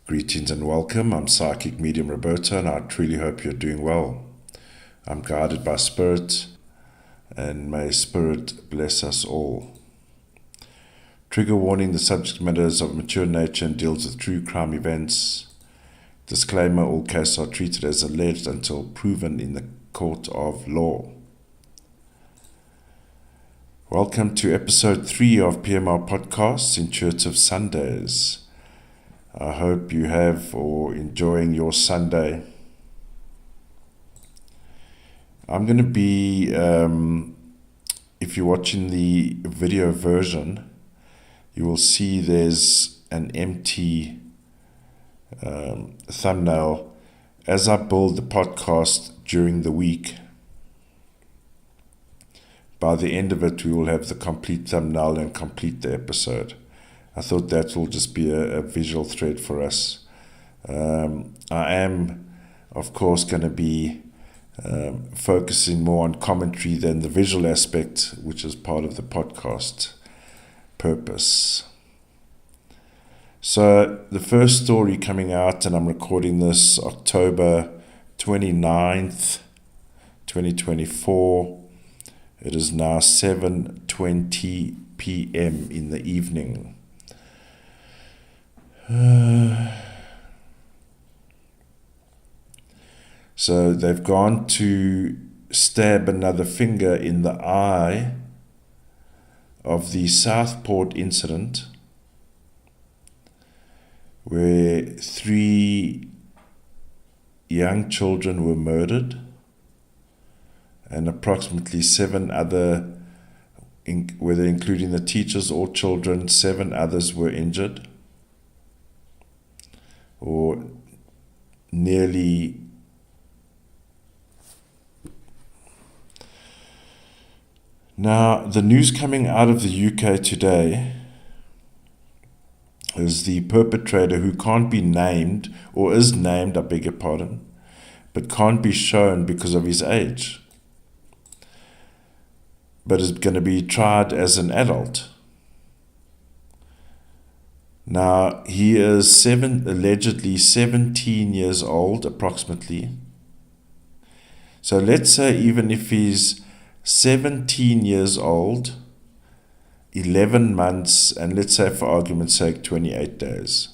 Greetings and welcome. I'm Psychic Medium Roberto, and I truly hope you're doing well. I'm guided by Spirit, and may Spirit bless us all. Trigger warning: the subject matter is of mature nature and deals with true crime events. Disclaimer: all cases are treated as alleged until proven in the court of law. Welcome to episode 3 of PMR Podcasts, Intuitive Sundays. I hope you have or enjoying your Sunday. I'm going to be, if you're watching the video version, you will see there's an empty thumbnail. As I build the podcast during the week, by the end of it, we will have the complete thumbnail and complete the episode. I thought that will just be a visual thread for us. I am, of course, going to be focusing more on commentary than the visual aspect, which is part of the podcast purpose. So the first story coming out, and I'm recording this October 29th, 2024. It is now 7:20 p.m. in the evening. So they've gone to stab another finger in the eye of the Southport incident, where 3 young children were murdered and approximately 7 other, whether including the teachers or children, 7 others were injured, or nearly. Now, the news coming out of the UK today is the perpetrator, who can't be named, or is named, I beg your pardon, but can't be shown because of his age, but is going to be tried as an adult. Now, he is allegedly 17 years old, approximately. So let's say even if he's 17 years old, 11 months, and let's say for argument's sake 28 days.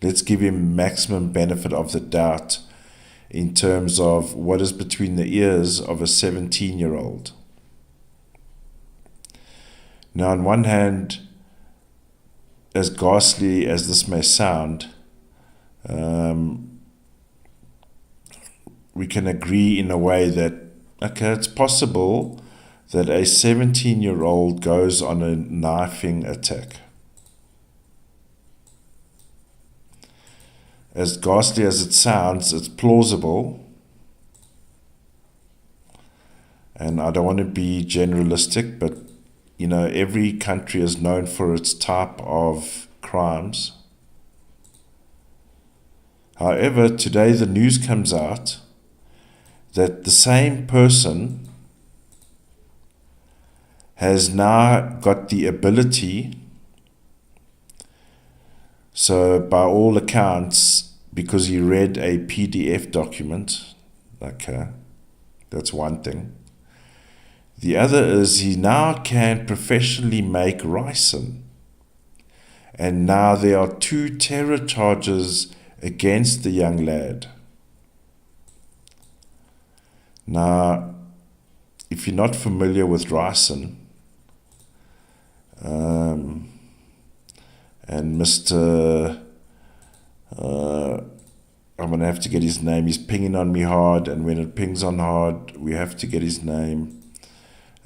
Let's give him maximum benefit of the doubt in terms of what is between the ears of a 17-year-old. Now, on one hand, as ghastly as this may sound, we can agree in a way that, okay, it's possible that a 17-year-old goes on a knifing attack. As ghastly as it sounds, it's plausible. And I don't want to be generalistic, but every country is known for its type of crimes. However, today the news comes out that the same person has now got the ability, so by all accounts, because he read a PDF document, okay, that's one thing. The other is he now can professionally make ricin. And now there are 2 terror charges against the young lad. Now, if you're not familiar with ricin, and Mr. I'm going to have to get his name. He's pinging on me hard, and when it pings on hard, we have to get his name.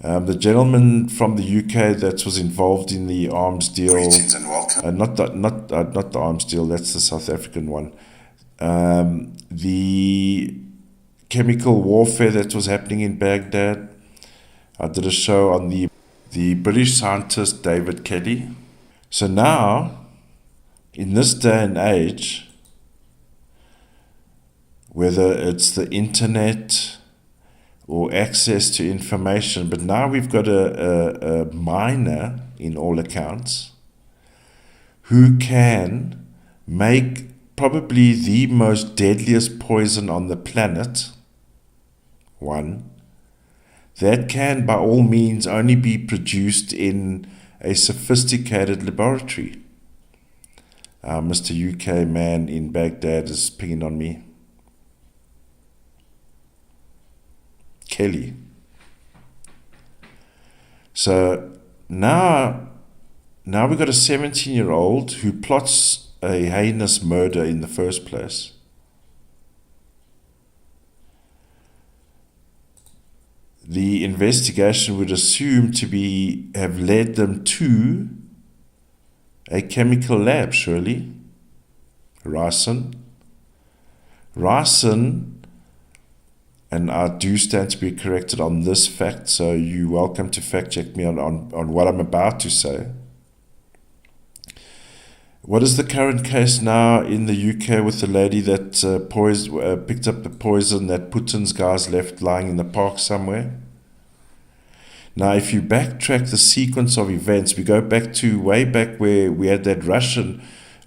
The gentleman from the UK that was involved in the arms deal. Greetings and welcome. Not the arms deal. That's the South African one. The chemical warfare that was happening in Baghdad. I did a show on the British scientist David Kelly. So now, in this day and age, whether it's the internet or access to information, but now we've got a minor, in all accounts, who can make probably the most deadliest poison on the planet, one, that can by all means only be produced in a sophisticated laboratory. Mr. UK man in Baghdad is pinging on me. Kelly. So now we've got a 17-year-old who plots a heinous murder in the first place. The investigation would assume to have led them to a chemical lab, surely. Ricin, and I do stand to be corrected on this fact, so you're welcome to fact check me on what I'm about to say. What is the current case now in the UK with the lady that picked up the poison that Putin's guys left lying in the park somewhere? Now, if you backtrack the sequence of events, we go back to way back where we had that Russian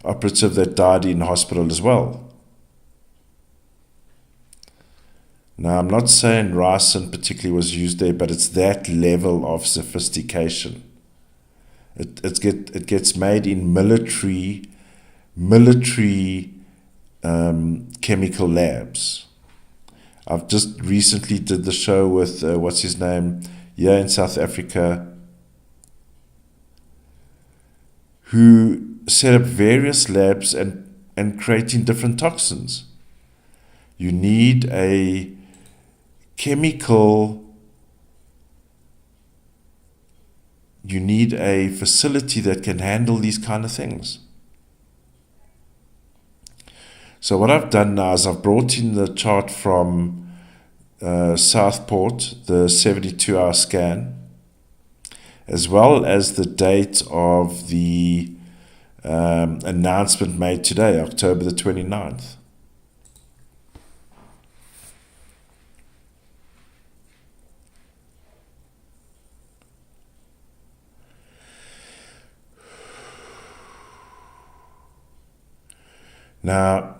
operative that died in hospital as well. Now, I'm not saying ricin particularly was used there, but it's that level of sophistication. It gets made in military chemical labs. I've just recently did the show with what's his name here in South Africa, who set up various labs and creating different toxins. You need a chemical, you need a facility that can handle these kind of things. So what I've done now is I've brought in the chart from Southport, the 72-hour scan, as well as the date of the announcement made today, October the 29th. Now,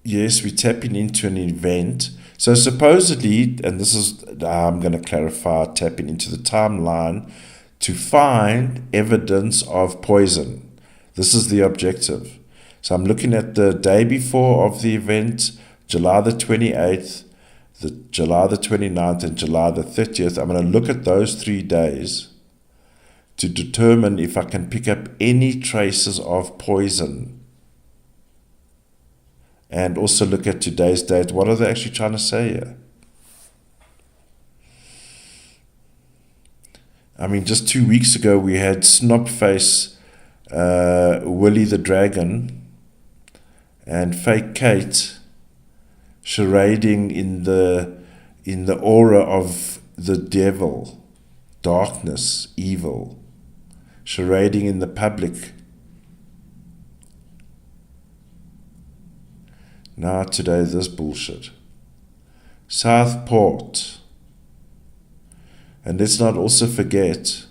yes, we're tapping into an event. So supposedly, and this is, I'm going to clarify, tapping into the timeline to find evidence of poison. This is the objective. So I'm looking at the day before of the event, July the 28th, July the 29th, and July the 30th. I'm going to look at those 3 days to determine if I can pick up any traces of poison. And also look at today's date. What are they actually trying to say here? I mean, just 2 weeks ago, we had Snobface, Willie the Dragon, and Fake Kate charading in the aura of the devil, darkness, evil, charading in the public. Now today, this bullshit. Southport. And let's not also forget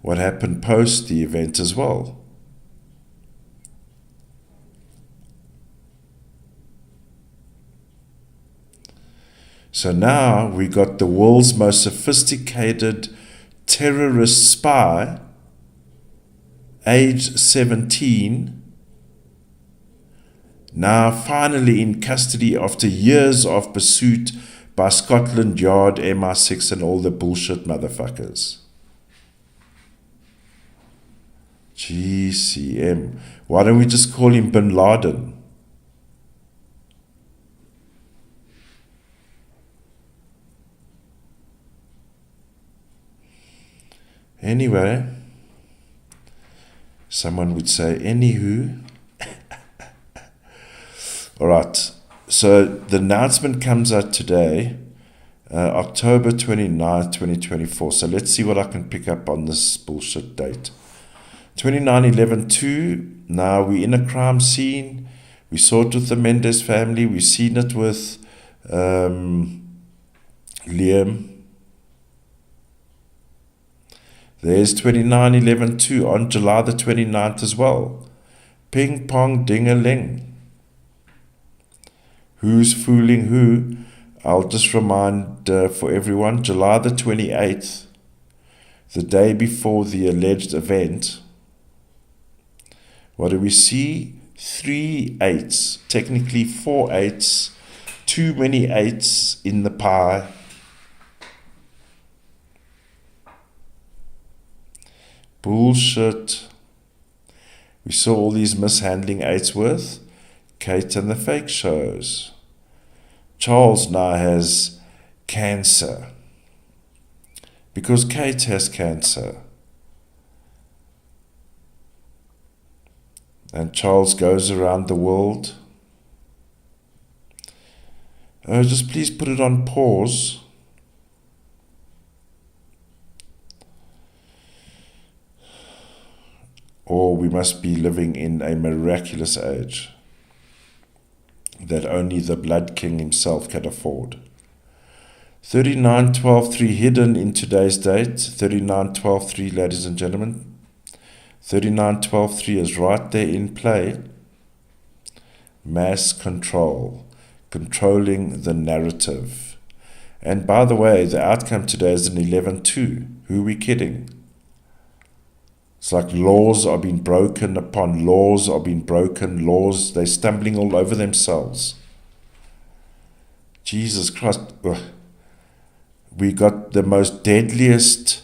what happened post the event as well. So now we got the world's most sophisticated terrorist spy, age 17, now finally in custody after years of pursuit by Scotland Yard, MI6 and all the bullshit motherfuckers. GCM. Why don't we just call him Bin Laden? Anyway, someone would say, anywho. All right, so the announcement comes out today, October 29th, 2024. So let's see what I can pick up on this bullshit date. 29/11/2, now we're in a crime scene. We saw it with the Mendes family. We've seen it with Liam. There's 29/11/2 on July the 29th as well. Ping pong ding-a-ling. Who's fooling who? I'll just remind for everyone, July the 28th, the day before the alleged event, what do we see? 3 8s, technically 4 8s, too many 8s in the pie. Bullshit. We saw all these mishandling 8s with Kate and the fake shows. Charles now has cancer because Kate has cancer. And Charles goes around the world. Just please put it on pause. Or we must be living in a miraculous age that only the Blood King himself can afford. 3912.3 hidden in today's date. 3912.3, ladies and gentlemen. 3912.3 is right there in play. Mass control. Controlling the narrative. And by the way, the outcome today is an 11-2. Who are we kidding? It's like laws are being broken upon laws are being broken. Laws, they're stumbling all over themselves. Jesus Christ. Ugh. We got the most deadliest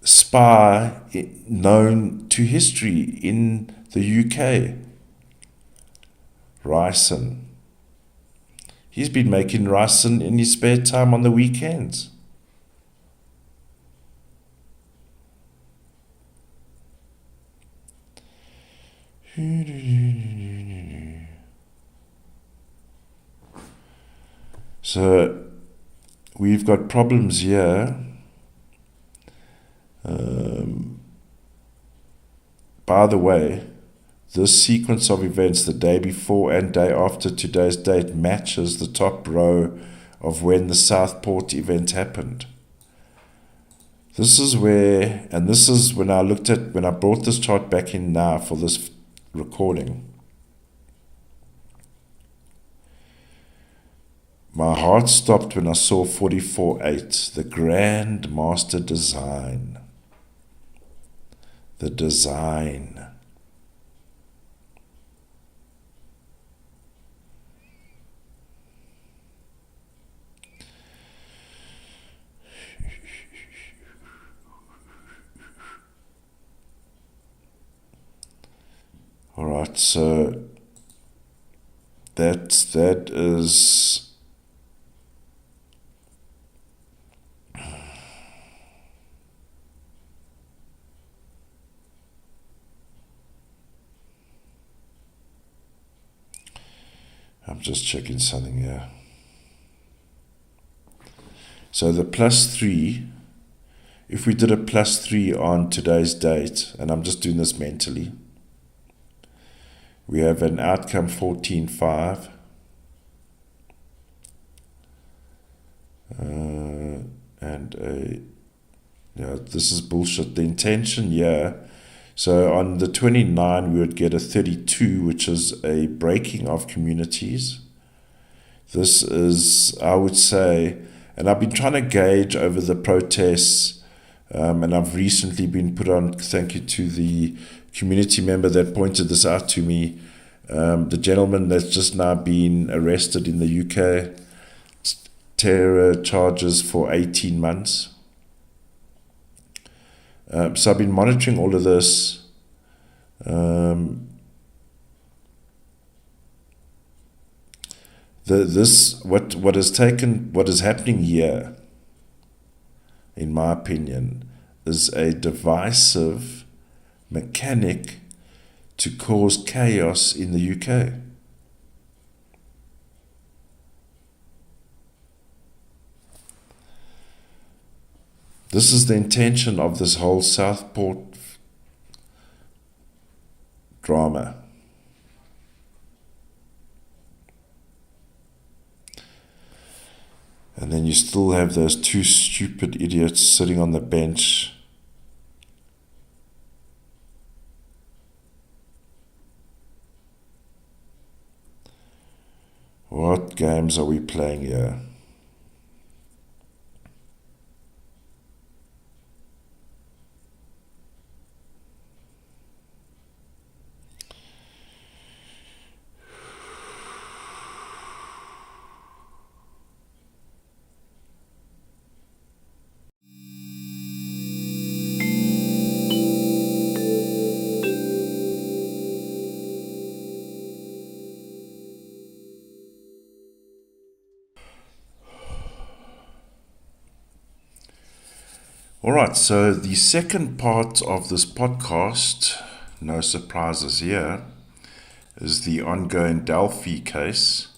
spy known to history in the UK. Ricin. He's been making ricin in his spare time on the weekends. So we've got problems here. By the way, this sequence of events, the day before and day after today's date, matches the top row of when the Southport event happened. This is where, and this is when I brought this chart back in now for this recording. My heart stopped when I saw 44.8, the Grand Master Design. The design. All right, so that is. I'm just checking something here. So the +3, if we did a +3 on today's date, and I'm just doing this mentally, we have an outcome 14.5. This is bullshit. The intention, So on the 29, we would get a 32, which is a breaking of communities. This is, I would say, and I've been trying to gauge over the protests, and I've recently been put on, thank you to the community member that pointed this out to me, the gentleman that's just now been arrested in the UK, terror charges for 18 months. So I've been monitoring all of this. What is happening here, in my opinion, is a divisive mechanic to cause chaos in the UK. This is the intention of this whole Southport drama. And then you still have those two stupid idiots sitting on the bench. What games are we playing here? All right, so the second part of this podcast, no surprises here, is the ongoing Delphi case,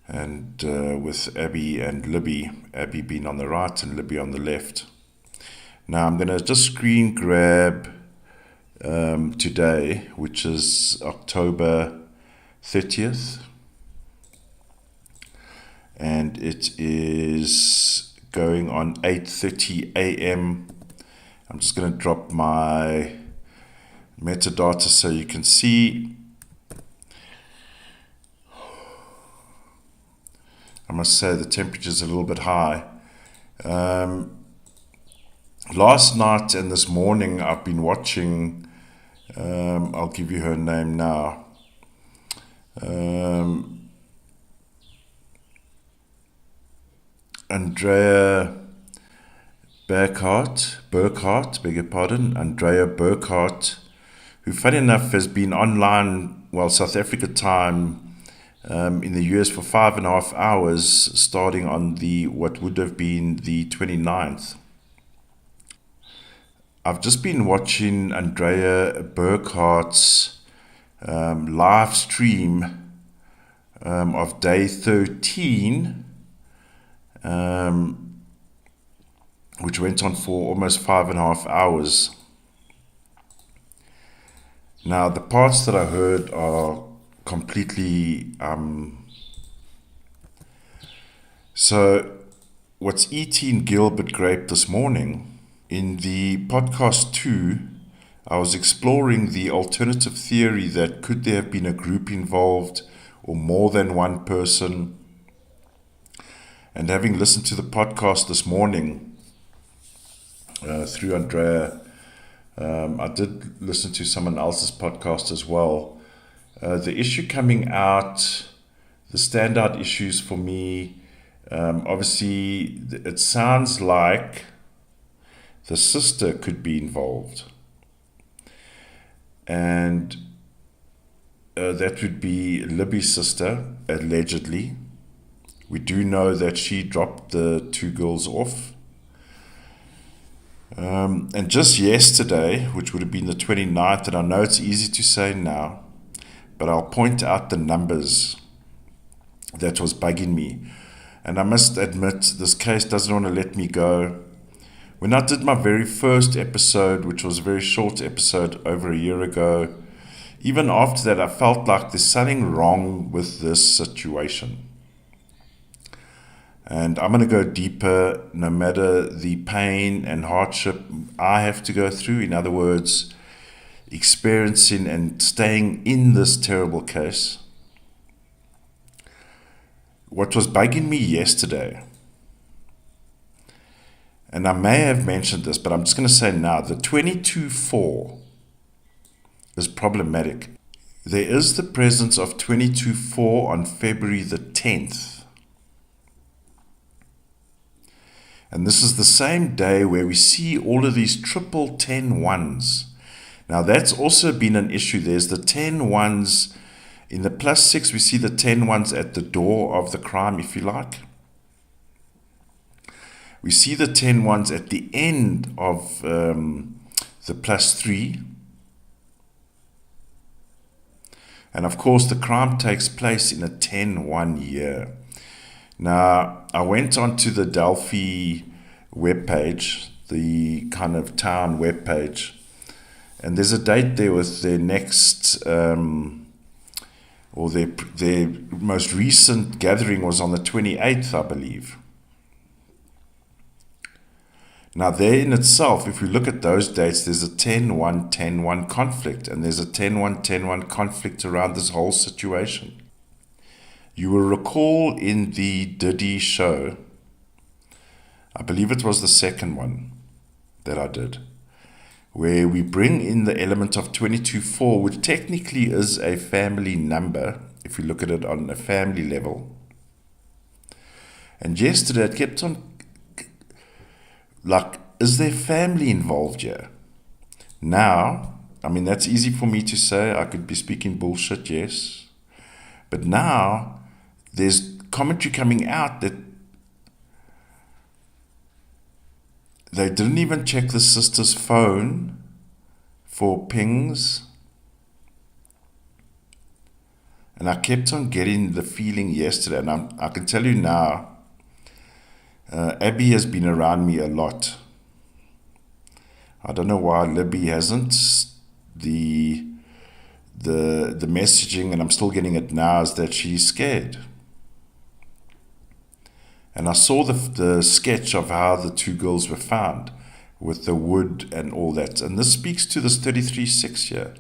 and with Abby and Libby, Abby being on the right and Libby on the left. Now I'm going to just screen grab today, which is October 30th, and it is going on 8:30 a.m. I'm just going to drop my metadata so you can see. I must say the temperature is a little bit high. Last night and this morning I've been watching, I'll give you her name now, Andrea Burkhardt, beg your pardon, Andrea Burkhardt, who funny enough has been online, South Africa time, in the US for 5.5 hours, starting on what would have been the 29th. I've just been watching Andrea Burkhardt's live stream of day 13, which went on for almost 5.5 hours. Now, the parts that I heard are completely... So, what's eating Gilbert Grape this morning? In the podcast 2, I was exploring the alternative theory that could there have been a group involved or more than one person. And having listened to the podcast this morning through Andrea, I did listen to someone else's podcast as well. The issue coming out, the standout issues for me, obviously it sounds like the sister could be involved. And that would be Libby's sister, allegedly. We do know that she dropped the 2 girls off. And just yesterday, which would have been the 29th, and I know it's easy to say now, but I'll point out the numbers that was bugging me. And I must admit, this case doesn't want to let me go. When I did my very first episode, which was a very short episode over a year ago, even after that, I felt like there's something wrong with this situation. And I'm going to go deeper no matter the pain and hardship I have to go through. In other words, experiencing and staying in this terrible case. What was bugging me yesterday, and I may have mentioned this, but I'm just going to say now, the 22-4 is problematic. There is the presence of 22-4 on February the 10th. And this is the same day where we see all of these triple 10 ones. Now that's also been an issue. There's the 10 ones in the +6. We see the 10 ones at the door of the crime, if you like. We see the 10 ones at the end of the +3. And of course, the crime takes place in a 10-1 year. Now, I went onto the Delphi webpage, the kind of town webpage, and there's a date there with their next, or their most recent gathering was on the 28th, I believe. Now, there in itself, if we look at those dates, there's a 10-1, 10-1 conflict, and there's a 10-1, 10-1 conflict around this whole situation. You will recall in the Diddy show, I believe it was the second one that I did, where we bring in the element of 22-4, which technically is a family number, if we look at it on a family level. And yesterday it kept on, like, is there family involved here? Now, I mean, that's easy for me to say. I could be speaking bullshit, yes. But now, there's commentary coming out that they didn't even check the sister's phone for pings. And I kept on getting the feeling yesterday, and I can tell you now, Abby has been around me a lot. I don't know why Libby hasn't. The messaging, and I'm still getting it now, is that she's scared. And I saw the sketch of how the two girls were found with the wood and all that. And this speaks to this 33-6 here.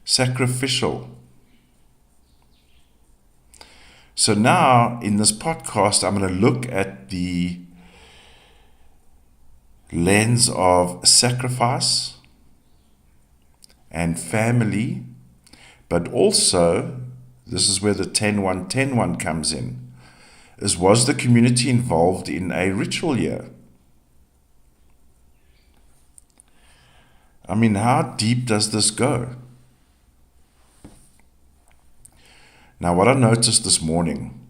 Sacrificial. So now, in this podcast, I'm going to look at the lens of sacrifice and family, but also, this is where the 10-1-10-1 comes in, was the community involved in a ritual here? I mean, how deep does this go? Now, what I noticed this morning,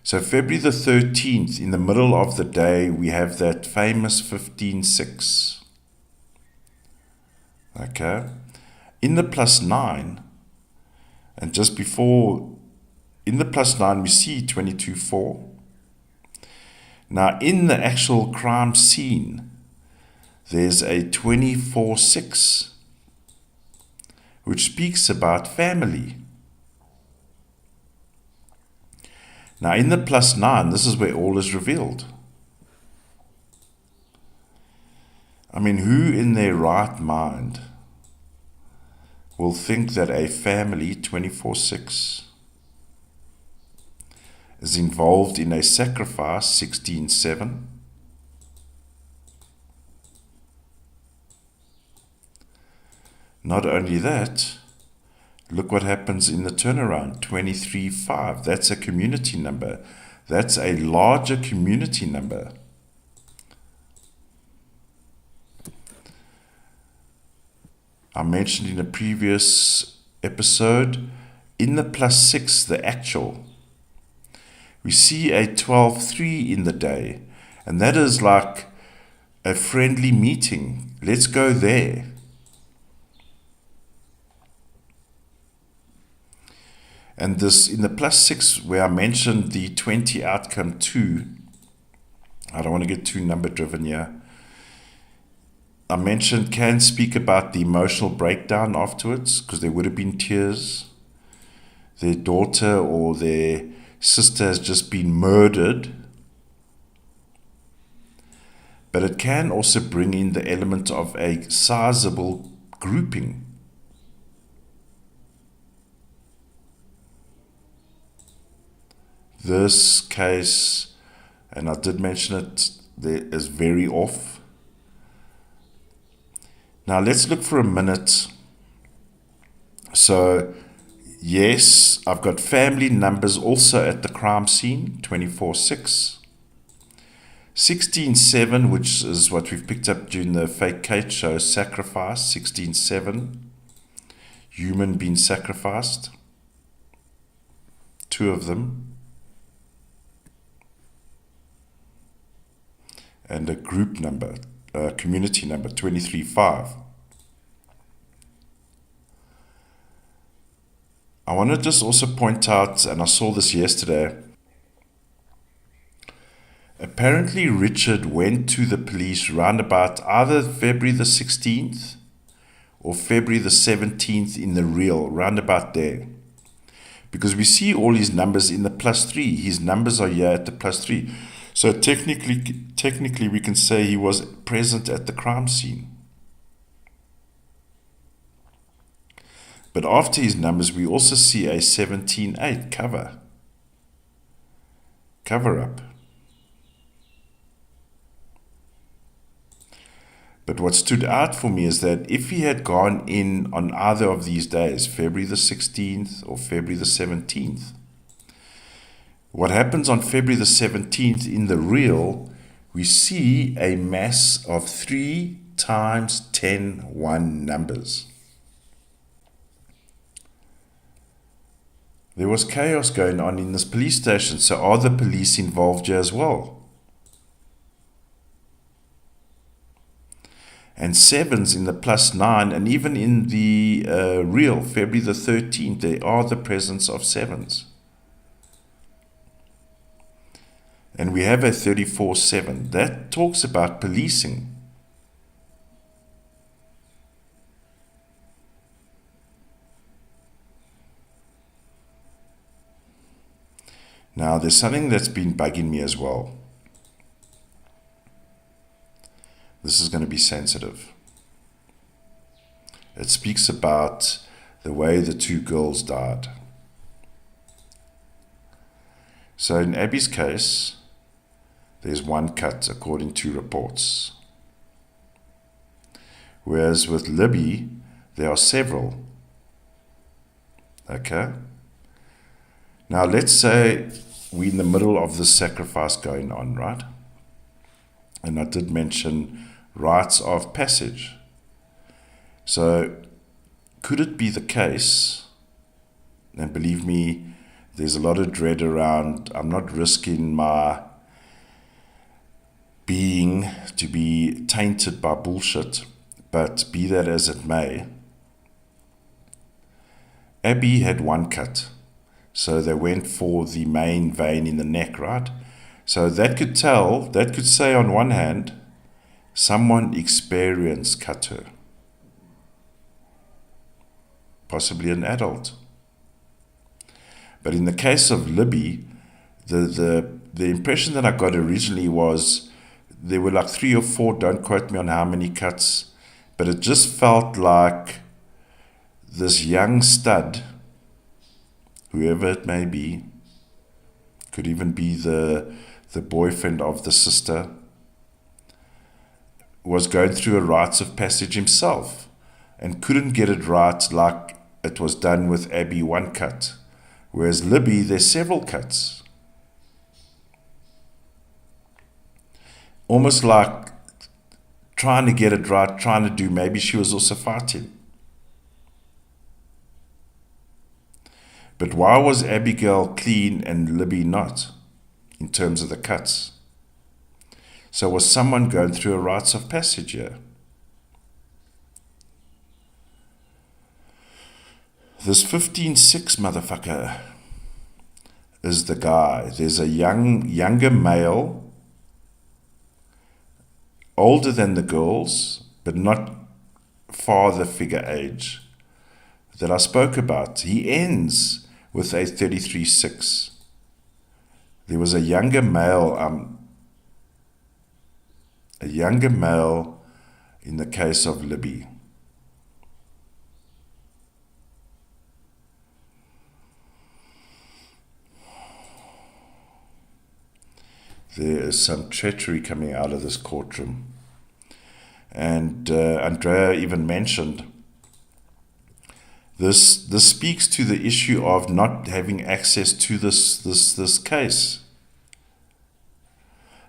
so February the 13th, in the middle of the day, we have that famous 15-6. Okay? In the +9, and just before, in the +9, we see 22-4. Now, in the actual crime scene, there's a 24-6, which speaks about family. Now, in the +9, this is where all is revealed. I mean, who in their right mind will think that a family, 24-6, is involved in a sacrifice, 16-7? Not only that, look what happens in the turnaround, 23-5. That's a community number. That's a larger community number. I mentioned in a previous episode, in the +6, the actual, we see a 12-3 in the day. And that is like a friendly meeting. Let's go there. And this, in the +6, where I mentioned the 20 outcome 2, I don't want to get too number driven here. I mentioned can speak about the emotional breakdown afterwards, because there would have been tears. Their daughter or their sister has just been murdered. But it can also bring in the element of a sizable grouping. This case, and I did mention it, there is very off. Now let's look for a minute. So, yes, I've got family numbers also at the crime scene, 24-6. 16-7, which is what we've picked up during the fake Kate show, sacrifice, 16-7. Human being sacrificed. 2 of them. And a group number, community number, 23-5. I want to just also point out, and I saw this yesterday, apparently Richard went to the police round about either February the 16th or February the 17th in the real, round about there. Because we see all his numbers in the +3. His numbers are here at the +3. So technically we can say he was present at the crime scene. But after his numbers, we also see a 17-8 cover up. But what stood out for me is that if he had gone in on either of these days, February the 16th or February the 17th, what happens on February the 17th in the real, we see a mass of 3 times 10 1 numbers. There was chaos going on in this police station, so are the police involved here as well? And 7s in the +9, and even in the real, February the 13th, there are the presence of 7s. And we have a 34-7. That talks about policing. Now, there's something that's been bugging me as well. This is going to be sensitive. It speaks about the way the 2 girls died. So in Abby's case, there's 1 cut according to reports. Whereas with Libby, there are several. Okay? Now let's say we're in the middle of this sacrifice going on, right? And I did mention rites of passage. So could it be the case, and believe me, there's a lot of dread around, I'm not risking my being to be tainted by bullshit, but be that as it may, Abby had 1 cut. So they went for the main vein in the neck, right? So that could say on one hand, someone experienced cut her. Possibly an adult. But in the case of Libby, the impression that I got originally was there were like 3 or 4, don't quote me on how many cuts, but it just felt like this young stud, whoever it may be, could even be the boyfriend of the sister, was going through a rites of passage himself and couldn't get it right like it was done with Abby, 1 cut. Whereas Libby, there's several cuts. Almost like trying to get it right, trying to do, maybe she was also fighting. But why was Abigail clean and Libby not, in terms of the cuts? So was someone going through a rites of passage here? This 15-6 motherfucker is the guy. There's a younger male, older than the girls, but not father figure age, that I spoke about. He ends with a 33-6. There was a younger male in the case of Libby. There is some treachery coming out of this courtroom. And Andrea even mentioned this speaks to the issue of not having access to this case.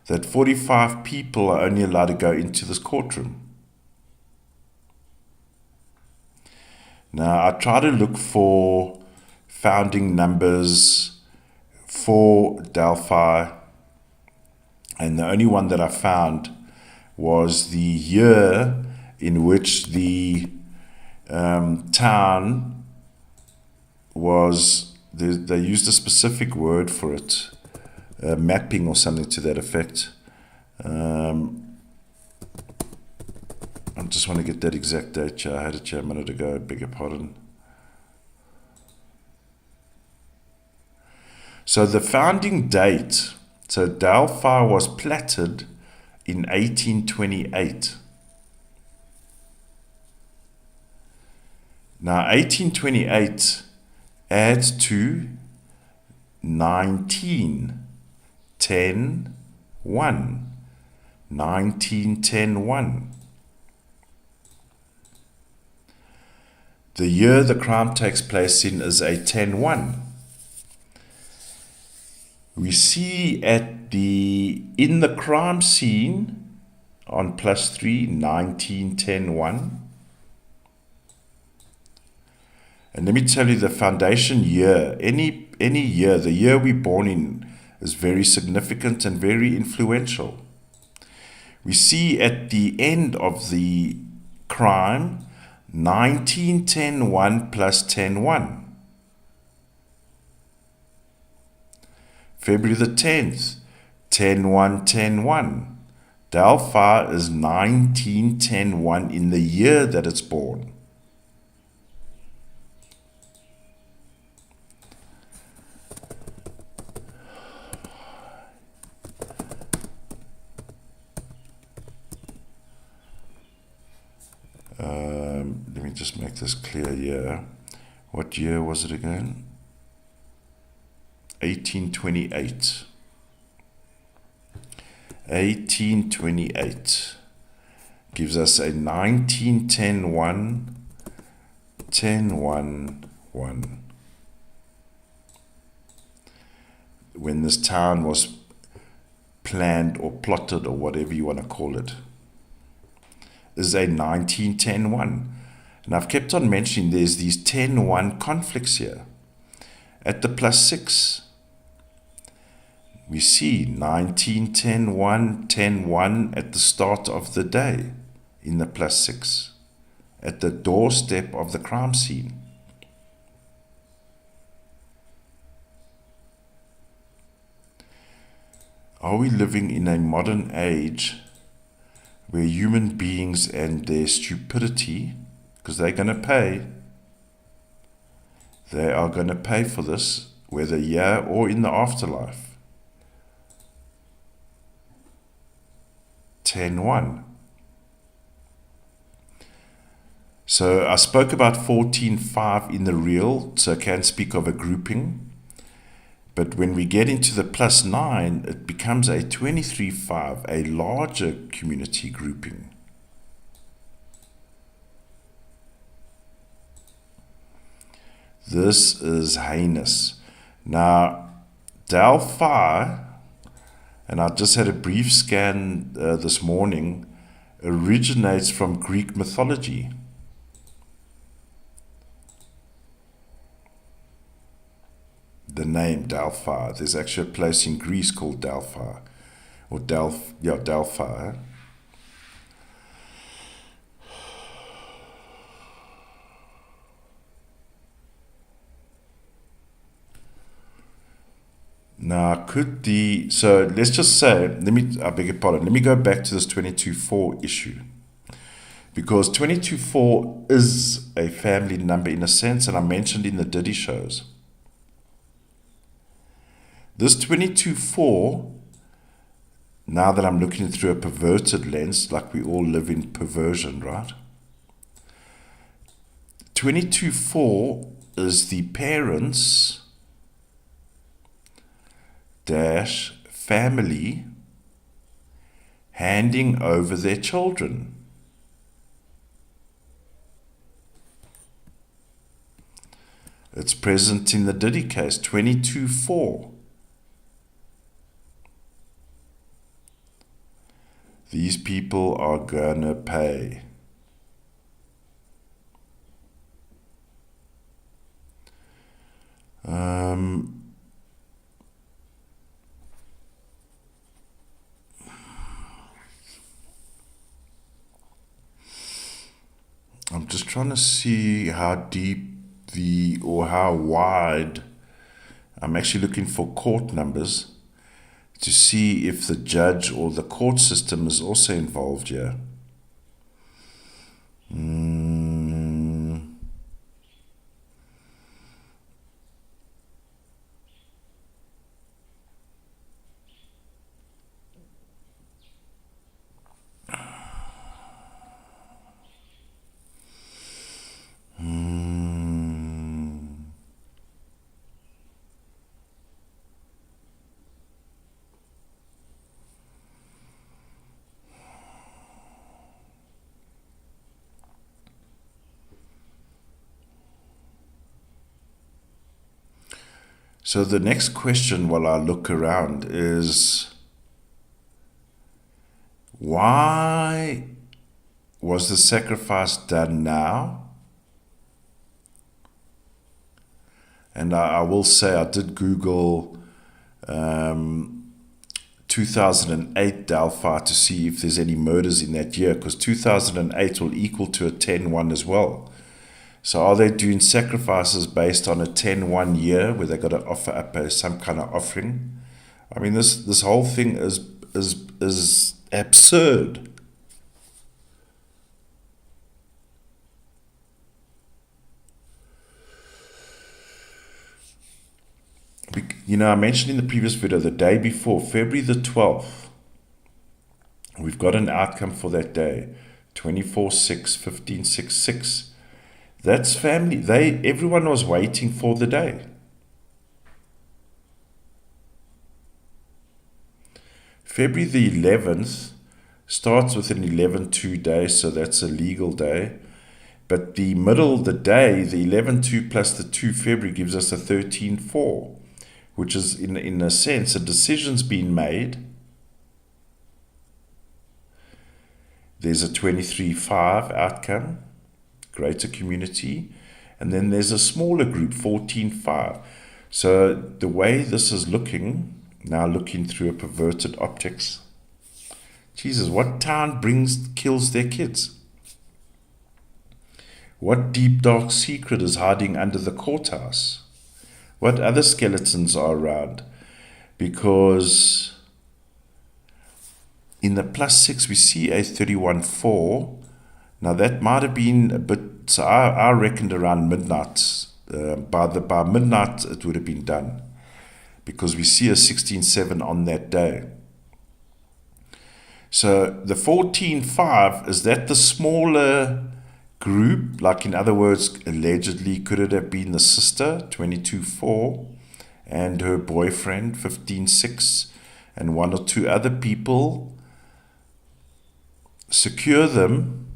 That 45 people are only allowed to go into this courtroom. Now, I try to look for founding numbers for Delphi, and the only one that I found was the year in which the town was, they used a specific word for it, mapping or something to that effect. I just want to get that exact date. I had it here a minute ago, beg your pardon. So the founding date, so Delphi was platted in 1828. Now 1828 adds to 19, 10, 1. 19, 10, 1. The year the crime takes place in is a 10-1. We see in the crime scene on +3, 19, 10, 1. And let me tell you, the foundation year, any year, the year we're born in, is very significant and very influential. We see at the end of the crime, 19, 10, 1 plus 10, 1. February the 10th, 10, 1, 10, 1. Delphi is 19, 10, 1 in the year that it's born. Let me just make this clear here. What year was it again? 1828. 1828 gives us a 19, 10, 1, 10, 1, 1. When this town was planned or plotted or whatever you want to call it, is a 19, 10, 1. And I've kept on mentioning there's these 10, 1 conflicts here. At the +6, we see 19, 10, 1, 10, 1 at the start of the day in the +6, at the doorstep of the crime scene. Are we living in a modern age where human beings and their stupidity, because they're going to pay, they are going to pay for this, whether here or in the afterlife? 10-1. So I spoke about 14-5 in the real, so I can speak of a grouping. But when we get into the +9, it becomes a 23-5, a larger community grouping. This is heinous. Now, Delphi, and I just had a brief scan this morning, originates from Greek mythology. The name Delphi. There's actually a place in Greece called Delphi, or Delphi. Now, so let's just say, I beg your pardon, let me go back to this 22-4 issue. Because 22-4 is a family number in a sense, and I mentioned in the Diddy shows. This 22-4, now that I'm looking through a perverted lens, like we all live in perversion, right? 22-4 is the parents - family handing over their children. It's present in the Diddy case, 22-4. These people are gonna pay. I'm just trying to see how deep or how wide. I'm actually looking for court numbers to see if the judge or the court system is also involved here. So the next question while I look around is, why was the sacrifice done now? And I will say I did Google 2008 Delphi to see if there's any murders in that year, because 2008 will equal to a 10-1 as well. So are they doing sacrifices based on a 10-1 year where they got to offer up some kind of offering? I mean, this whole thing is absurd. You know, I mentioned in the previous video, the day before, February the 12th, we've got an outcome for that day, 24/6/1566. That's family. Everyone was waiting for the day. February the 11th starts with an 11/2 day, so that's a legal day. But the middle of the day, the 11/2 plus the 2 February gives us a 13/4, which is in a sense a decision's been made. There's a 23/5 outcome, greater community, and then there's a smaller group, 14/5. So the way this is looking, now looking through a perverted optics, Jesus, what town kills their kids? What deep dark secret is hiding under the courthouse? What other skeletons are around? Because in the +6 we see a 31/4. Now that might have been a bit, so I reckoned around midnight. By midnight it would have been done, because we see a 16/7 on that day. So the 14/5, is that the smaller group? Like, in other words, allegedly, could it have been the sister, 22/4, and her boyfriend, 15/6, and one or two other people? Secure them,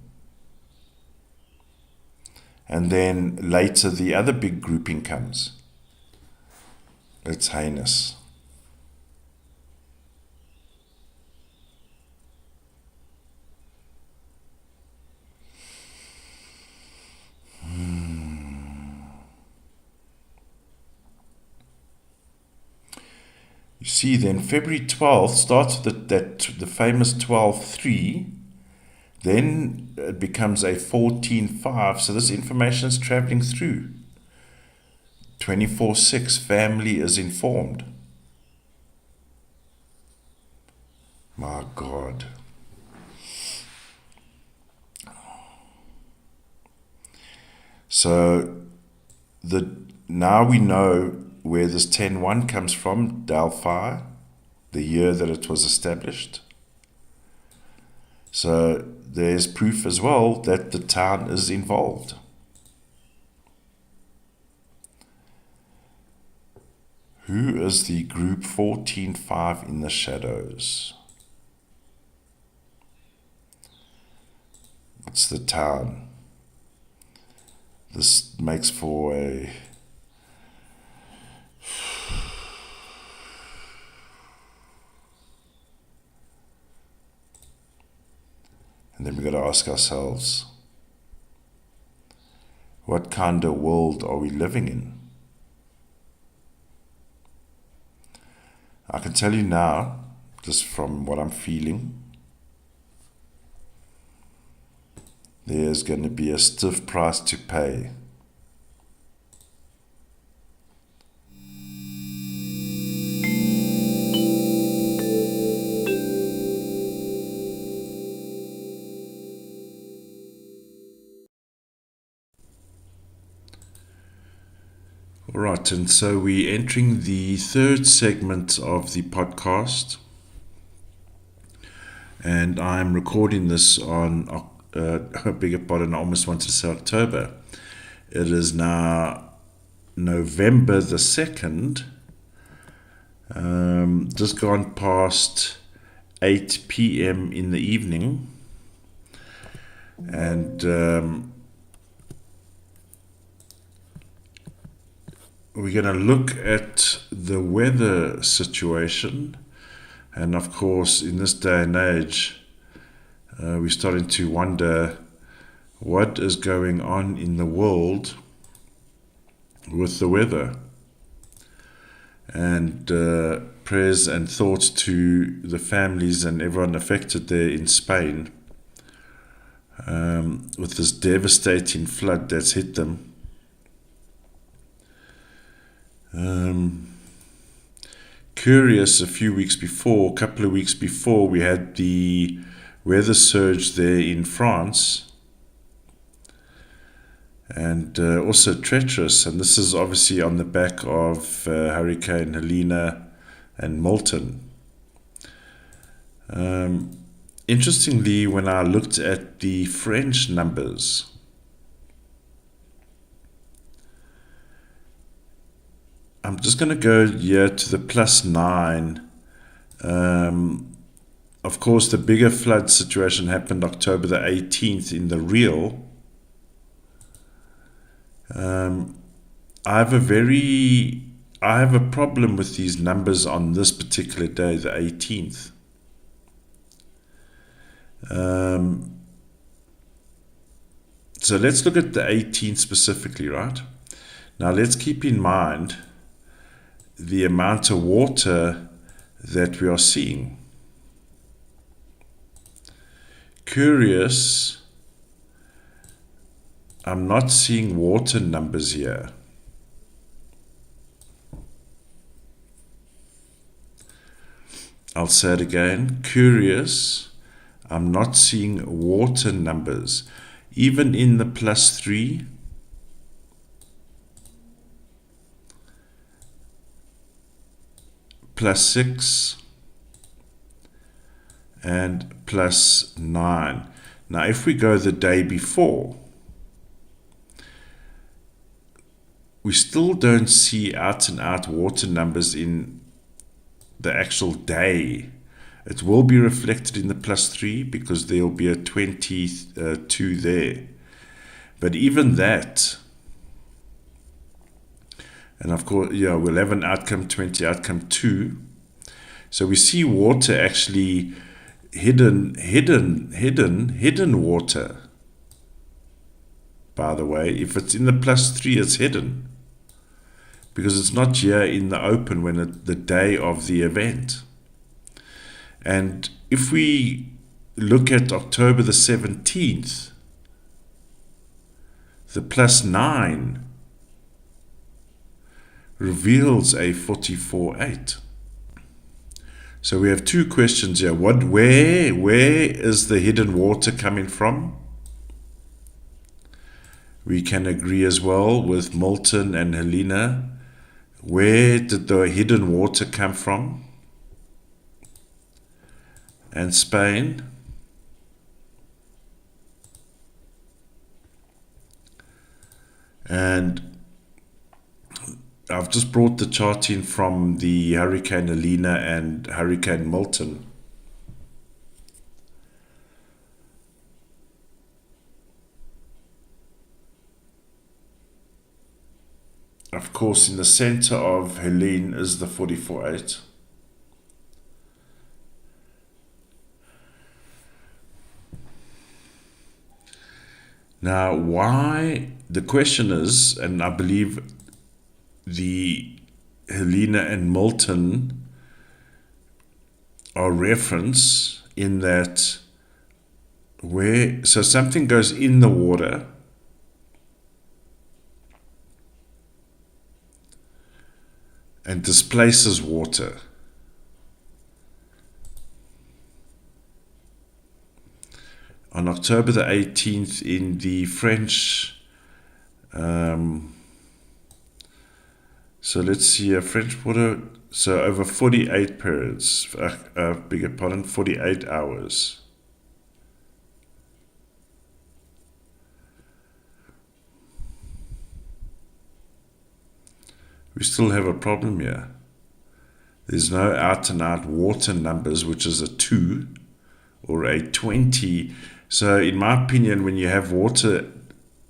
and then later the other big grouping comes. It's heinous. You see, then February 12th starts with the famous 12/3. Then it becomes a 14/5. So this information is traveling through. 24/6, family is informed. My God. So now we know where this 10-1 comes from, Delphi, the year that it was established. So there's proof as well that the town is involved. Who is the group 14/5 in the shadows? It's the town. This makes for a... And then we've got to ask ourselves, what kind of world are we living in? I can tell you now, just from what I'm feeling, there's going to be a stiff price to pay. All right, and so we're entering the third segment of the podcast, and I'm recording this on, I beg your pardon, I almost wanted to say October. It is now November the 2nd, just gone past 8 p.m. in the evening, and we're going to look at the weather situation. And of course, in this day and age, we're starting to wonder what is going on in the world with the weather. And prayers and thoughts to the families and everyone affected there in Spain with this devastating flood that's hit them. Curious, a couple of weeks before, we had the weather surge there in France, and also treacherous, and this is obviously on the back of Hurricane Helena and Milton. Interestingly, when I looked at the French numbers, I'm just going to go here to the +9. Of course, the bigger flood situation happened October the 18th in the real. I have a problem with these numbers on this particular day, the 18th. So let's look at the 18th specifically, right? Now let's keep in mind the amount of water that we are seeing. Curious, I'm not seeing water numbers here. I'll say it again. Curious, I'm not seeing water numbers. Even in the +3, +6, and +9. Now, if we go the day before, we still don't see out and out water numbers in the actual day. It will be reflected in the +3 because there will be a 22 there. But even that, and of course, we'll have an outcome 20, outcome 2. So we see water actually hidden water. By the way, if it's in the +3, it's hidden, because it's not here in the open when the day of the event. And if we look at October the 17th, the +9 reveals a 44.8. So we have two questions here. Where is the hidden water coming from? We can agree as well with Milton and Helena. Where did the hidden water come from? And Spain. And I've just brought the chart in from the Hurricane Helena and Hurricane Milton. Of course, in the center of Helene is the 44.8. Now, why? The question is, and I believe the Helena and Milton are reference in that so something goes in the water and displaces water. On October the 18th in the French, so let's see, French water, so over 48 periods, 48 hours. We still have a problem here. There's no out and out water numbers, which is a 2 or a 20. So in my opinion, when you have water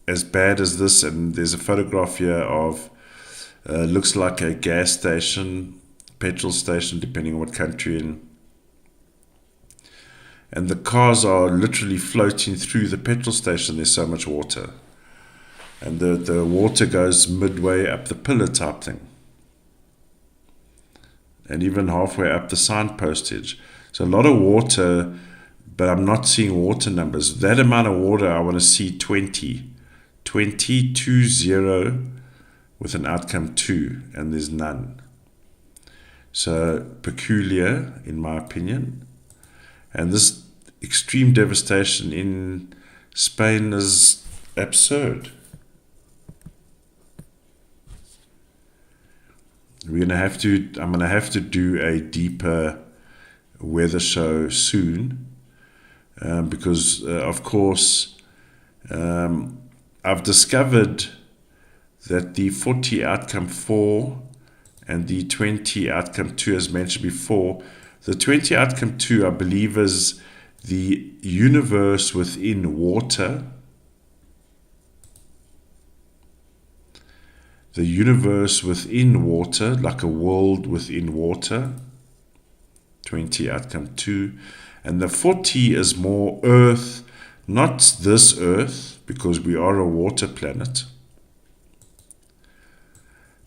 as bad as this, and there's a photograph here of Looks like a gas station, petrol station, depending on what country you're in. And the cars are literally floating through the petrol station. There's so much water. And the water goes midway up the pillar type thing. And even halfway up the signpostage. So a lot of water, but I'm not seeing water numbers. That amount of water, I want to see 20. 20 with an outcome 2, and there's none. So peculiar, in my opinion. And this extreme devastation in Spain is absurd. I'm going to have to do a deeper weather show soon, because of course I've discovered that the 40 outcome 4 and the 20 outcome 2, as mentioned before, the 20 outcome 2, I believe, is the universe within water. The universe within water, like a world within water. 20 outcome 2. And the 40 is more Earth, not this Earth, because we are a water planet.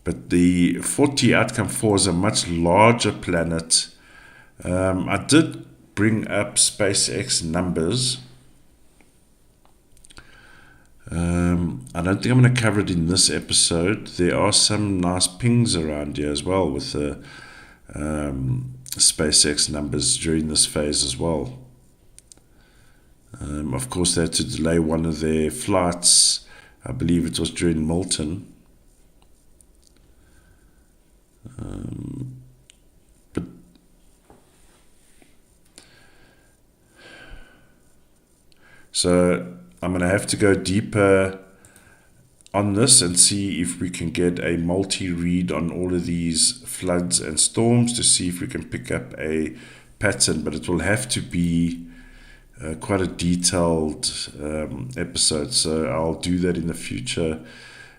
But the 40 outcome 4 is a much larger planet. I did bring up SpaceX numbers. I don't think I'm going to cover it in this episode. There are some nice pings around here as well with the SpaceX numbers during this phase as well. Of course, they had to delay one of their flights. I believe it was during Milton. But so I'm going to have to go deeper on this and see if we can get a multi-read on all of these floods and storms to see if we can pick up a pattern, but it will have to be quite a detailed episode, so I'll do that in the future.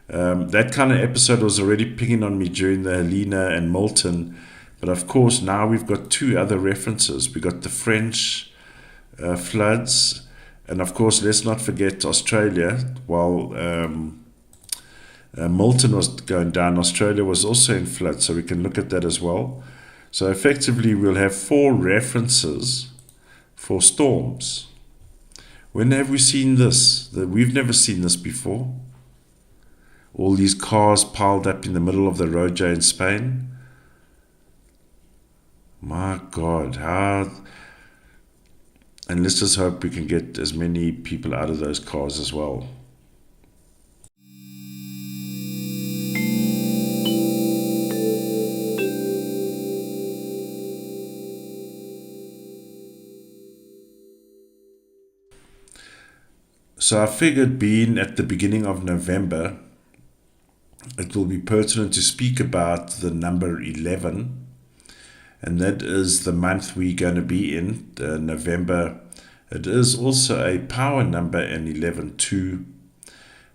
That kind of episode was already picking on me during the Helena and Milton, but of course now we've got 2 other references. We got the French floods, and of course let's not forget Australia. While Milton was going down, Australia was also in flood, so we can look at that as well. So effectively we'll have 4 references for storms. When have we seen this? We've never seen this before. All these cars piled up in the middle of the road in Spain. My God, how... And let's just hope we can get as many people out of those cars as well. So I figured, being at the beginning of November, it will be pertinent to speak about the number 11, and that is the month we're going to be in, November. It is also a power number, an 11-2,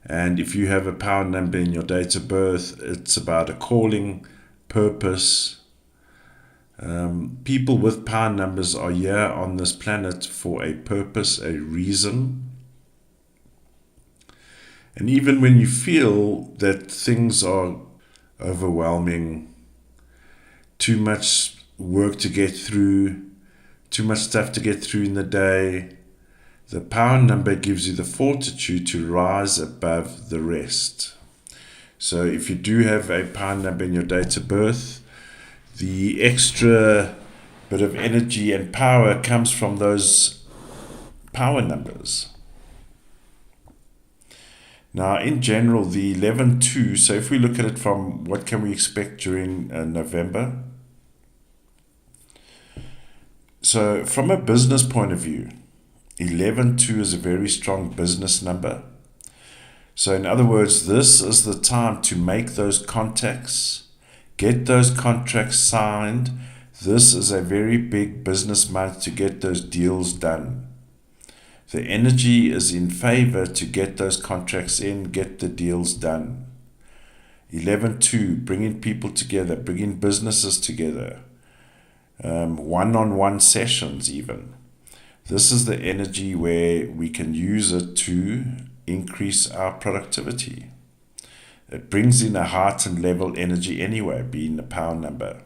and if you have a power number in your date of birth, it's about a calling, purpose. People with power numbers are here on this planet for a purpose, a reason. And even when you feel that things are overwhelming, too much work to get through, too much stuff to get through in the day, the power number gives you the fortitude to rise above the rest. So if you do have a power number in your date of birth, the extra bit of energy and power comes from those power numbers. Now, in general, the 11-2, so if we look at it from what can we expect during November. So from a business point of view, 11-2 is a very strong business number. So in other words, this is the time to make those contacts, get those contracts signed. This is a very big business month to get those deals done. The energy is in favor to get those contracts in, get the deals done. 11-2, bringing people together, bringing businesses together, one-on-one sessions even. This is the energy where we can use it to increase our productivity. It brings in a heightened level energy anyway, being the power number.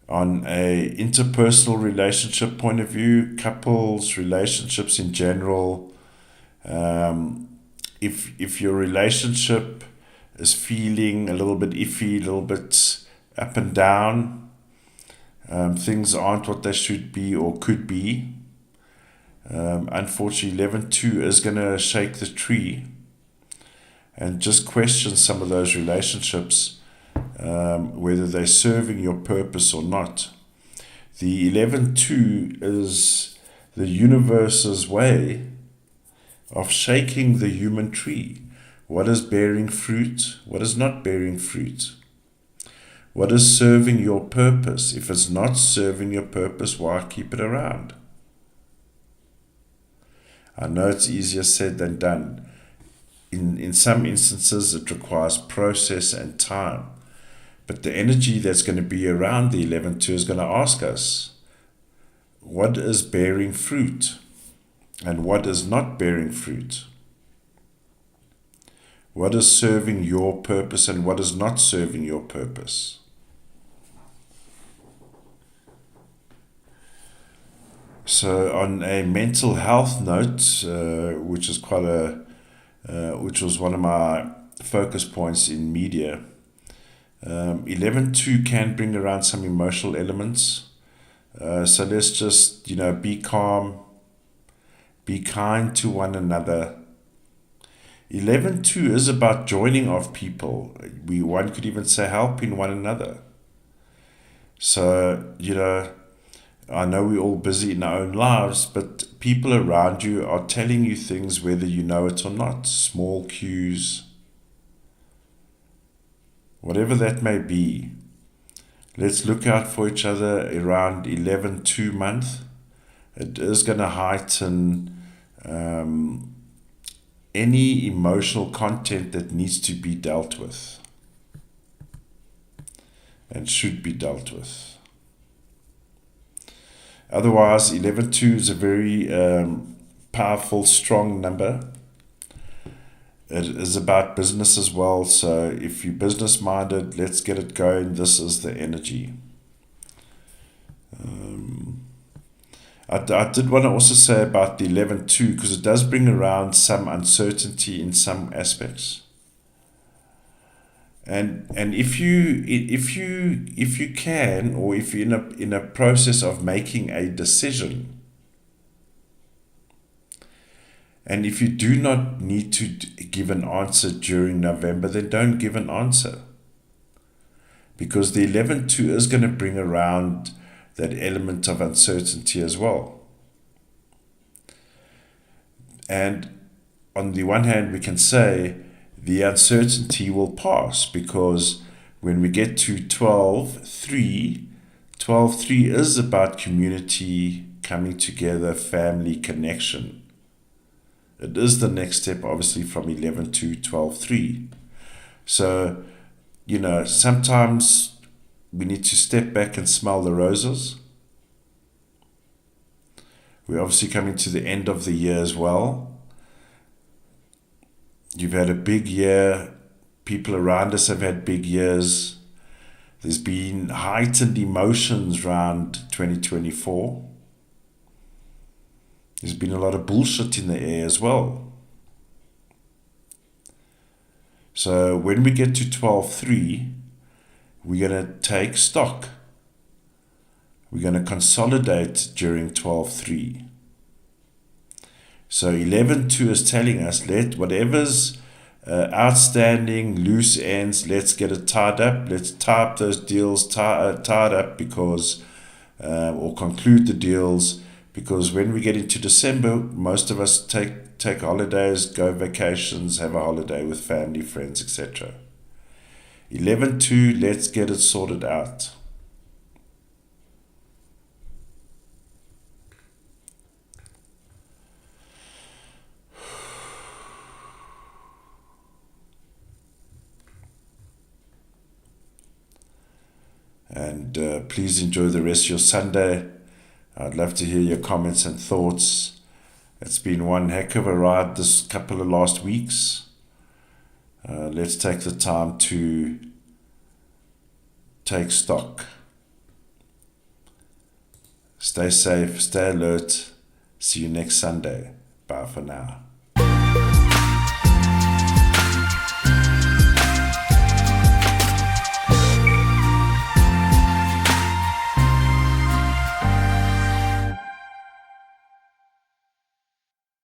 On a interpersonal relationship point of view, couples, relationships in general, if your relationship is feeling a little bit iffy, a little bit up and down, things aren't what they should be or could be, unfortunately 11-2 is going to shake the tree and just question some of those relationships, whether they're serving your purpose or not. The 11-2 is the universe's way of shaking the human tree. What is bearing fruit? What is not bearing fruit? What is serving your purpose? If it's not serving your purpose, why keep it around? I know it's easier said than done. In some instances, it requires process and time. But the energy that's going to be around the 11-2 is going to ask us, what is bearing fruit and what is not bearing fruit? What is serving your purpose and what is not serving your purpose? So on a mental health note, which is which was one of my focus points in media, 11-2 can bring around some emotional elements. So let's just, be calm, be kind to one another. 11-2 is about joining of people. One could even say helping one another. So, I know we're all busy in our own lives, but people around you are telling you things whether you know it or not. Small cues, whatever that may be. Let's look out for each other around 11-2 month. It is going to heighten any emotional content that needs to be dealt with and should be dealt with. Otherwise, 11-2 is a very powerful, strong number. It is about business as well. So if you're business minded, let's get it going. This is the energy. I did want to also say about the 11-2, because it does bring around some uncertainty in some aspects. And if you can, or if you're in a process of making a decision, and if you do not need to give an answer during November, then don't give an answer. Because the 11-2 is going to bring around that element of uncertainty as well. And on the one hand, we can say the uncertainty will pass, because when we get to 12-3, 12-3 is about community, coming together, family, connection. It is the next step, obviously, from 11-2, 12-3. So, sometimes we need to step back and smell the roses. We're obviously coming to the end of the year as well. You've had a big year. People around us have had big years. There's been heightened emotions around 2024. There's been a lot of bullshit in the air as well. So when we get to 12-3, we're going to take stock. We're going to consolidate during 12-3. So 11-2 is telling us, let whatever's outstanding, loose ends, let's get it tied up. Let's tie up those deals tied up, because, or conclude the deals, because when we get into December, most of us take holidays, go vacations, have a holiday with family, friends, etc. 11-2, let's get it sorted out. And please enjoy the rest of your Sunday. I'd love to hear your comments and thoughts. It's been one heck of a ride this couple of last weeks. Let's take the time to take stock. Stay safe, stay alert. See you next Sunday. Bye for now.